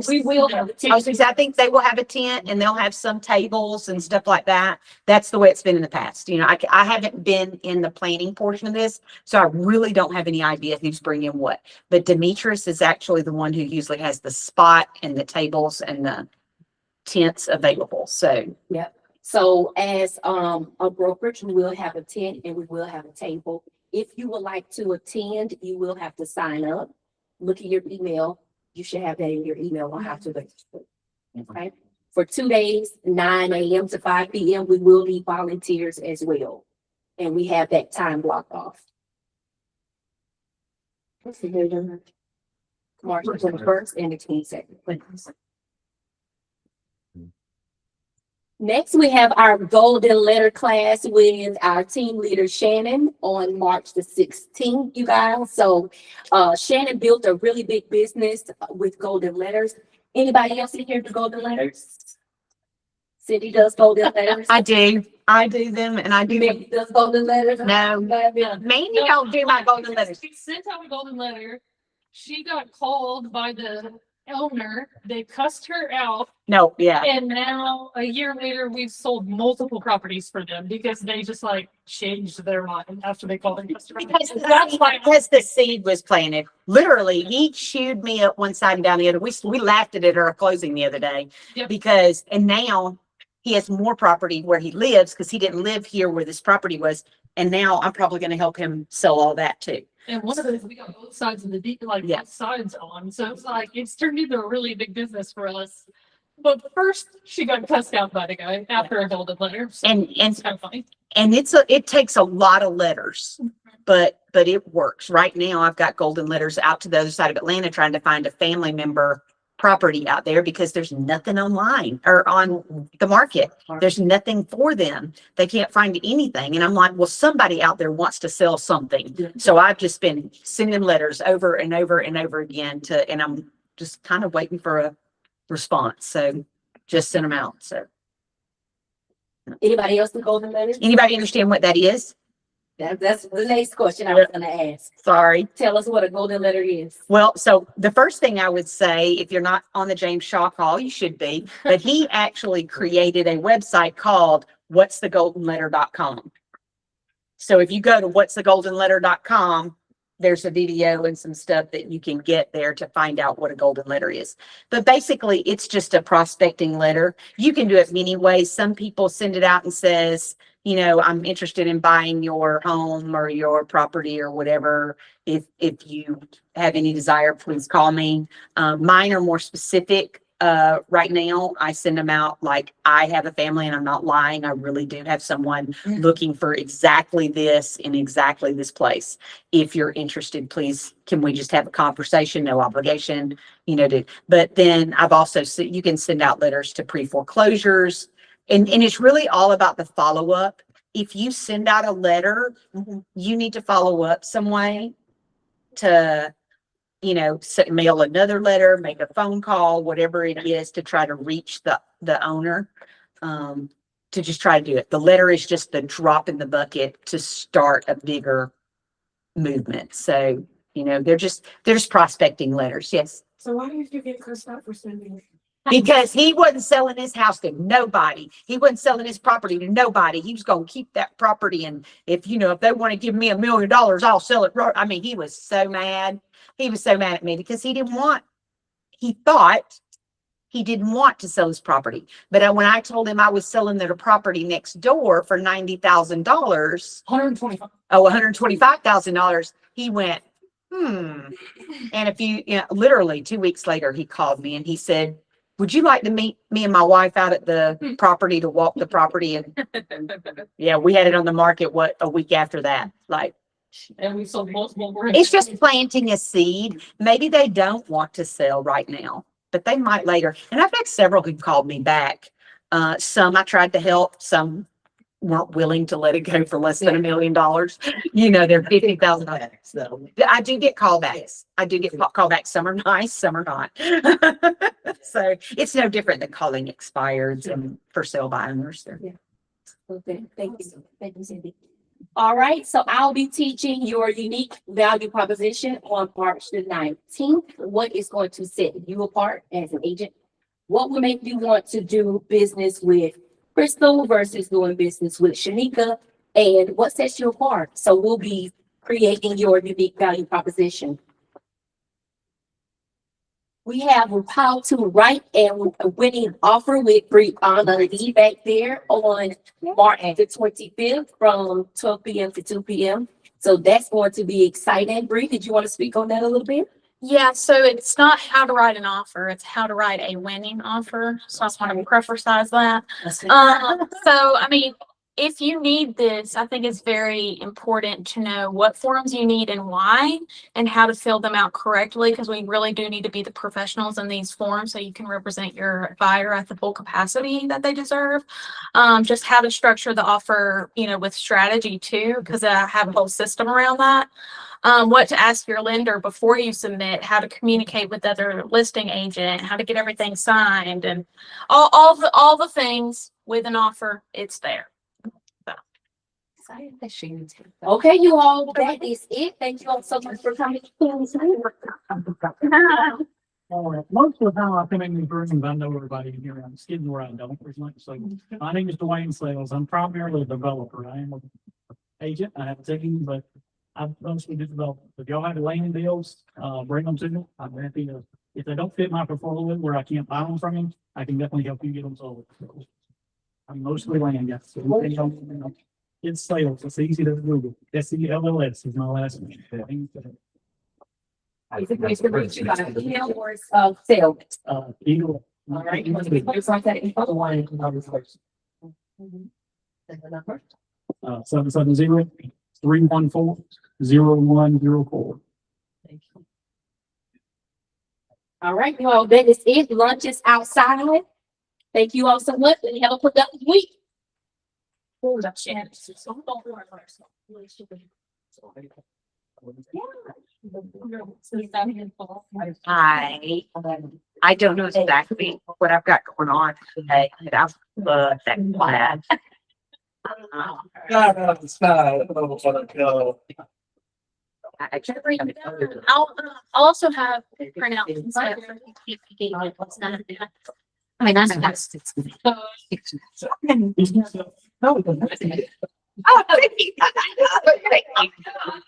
We will have a tent. I think they will have a tent and they'll have some tables and stuff like that. That's the way it's been in the past. You know, I haven't been in the planning portion of this, so I really don't have any idea who's bringing what. But Demetrius is actually the one who usually has the spot and the tables and the tents available. So Yep. So as a brokerage, we will have a tent and we will have a table. If you would like to attend, you will have to sign up. Look at your email. You should have that in your email on how to register. Okay. For 2 days, 9 a.m. to 5 p.m., we will need volunteers as well. And we have that time blocked off. March 21st and the 22nd. Next, we have our golden letter class with our team leader Shannon on March the 16th, you guys. So Shannon built a really big business with golden letters. Anybody else in here do golden letters? Cindy does golden letters. I do them, and I do them. Mandy does golden letters. No, Mandy don't do my golden letters. She sent out a golden letter. She got called by the owner. They cussed her out. No, yeah. And now a year later, we've sold multiple properties for them because they just like changed their mind after they called and cussed her out. Because the seed was planted. Literally, he chewed me up one side and down the other. We laughed at it at our closing the other day. Yep. Because, and now he has more property where he lives because he didn't live here where this property was. And now I'm probably going to help him sell all that too. And one of those, we got both sides of the deal, like Yeah. both sides on. So it's like, it's turned into a really big business for us. But first, she got cussed out by the guy after a golden letter. So And it's kind of funny. And it takes a lot of letters, but it works. Right now, I've got golden letters out to the other side of Atlanta trying to find a family member property out there because there's nothing online or on the market. There's nothing for them. They can't find anything. And I'm like, well, somebody out there wants to sell something. So I've just been sending letters over and over and over again and I'm just kind of waiting for a response. So just sent them out. So Anybody else with golden letters? anybody understand what that is? That's the next question I was gonna ask. Sorry. Tell us what a golden letter is. Well, so the first thing I would say, if you're not on the James Shaw call, you should be, but he actually created a website called whatsthegoldenletter.com. So if you go to whatsthegoldenletter.com, there's a video and some stuff that you can get there to find out what a golden letter is. But basically, it's just a prospecting letter. You can do it many ways. Some people send it out and says, you know, I'm interested in buying your home or your property or whatever. If you have any desire, please call me. Mine are more specific. Right now, I send them out like I have a family and I'm not lying. I really do have someone looking for exactly this in exactly this place. If you're interested, please, can we just have a conversation? No obligation, you know, but then I've also, you can send out letters to pre-foreclosures. And it's really all about the follow-up. If you send out a letter, you need to follow up some way to, you know, mail another letter, make a phone call, whatever it is to try to reach the owner, to just try to do it. The letter is just the drop in the bucket to start a bigger movement. So, you know, they're just prospecting letters. Yes. So why did you get cussed out for sending it? Because he wasn't selling his house to nobody. He wasn't selling his property to nobody. He was going to keep that property. And if, you know, if they want to give me $1 million, I'll sell it. I mean, he was so mad. He was so mad at me because he thought he didn't want to sell his property. But when I told him I was selling their property next door for $90,000, $125,000, he went, And literally 2 weeks later, he called me and he said, would you like to meet me and my wife out at the property to walk the property? And yeah, we had it on the market, a week after that, like. And we sold multiple. It's just planting a seed. Maybe they don't want to sell right now, but they might later. And I've had several who called me back. Some I tried to help, some weren't willing to let it go for less than $1 million. You know, they're $50,000. So I do get callbacks. Callbacks. Some are nice, some are not. So it's no different than calling expireds and for sale by owners. Okay, thank you. Thank you, Cindy. All right, so I'll be teaching your unique value proposition on March the 19th. What is going to set you apart as an agent? What will make you want to do business with Crystal versus doing business with Shanika? And what sets you apart? So we'll be creating your unique value proposition. We have how to write and winning offer with Brianna Lee back there on March the 25th from 12 p.m. to 2 p.m. So that's going to be exciting. Bree, did you want to speak on that a little bit? Yeah, so it's not how to write an offer, it's how to write a winning offer. So I just want to preface that. So, I mean, if you need this, I think it's very important to know what forms you need and why, and how to fill them out correctly, because we really do need to be the professionals in these forms so you can represent your buyer at the full capacity that they deserve. Just how to structure the offer, you know, with strategy too, because I have a whole system around that. What to ask your lender before you submit, how to communicate with other listing agent, how to get everything signed, and all the things with an offer, it's there. Okay, you all, that is it. Thank you all so much for coming. Most of the time I come in these rooms, I know everybody in here. I'm skidding where I don't. So my name is Dwayne Sales. I'm primarily a developer. I am an agent. I have a team, but I mostly do development. If y'all have land deals, bring them to me. I'm happy to. If they don't fit my portfolio where I can't buy them from you, I can definitely help you get them sold. So I'm mostly land guys. So it's sales. It's easy to Google. SELLS is my last name. Is it going to reach you by email or sale? Either. All right. You want to be website that info or one? 770-314-0104. All right, you all, that is it. Lunch is outside. Thank you all so much and have a productive week. I don't know exactly what I've got going on today, but I love that class. I'll also have printouts. I mean, that's.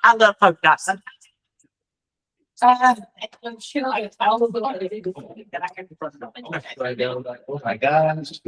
I love polka dots. I'm sure I tell the. Oh my gosh.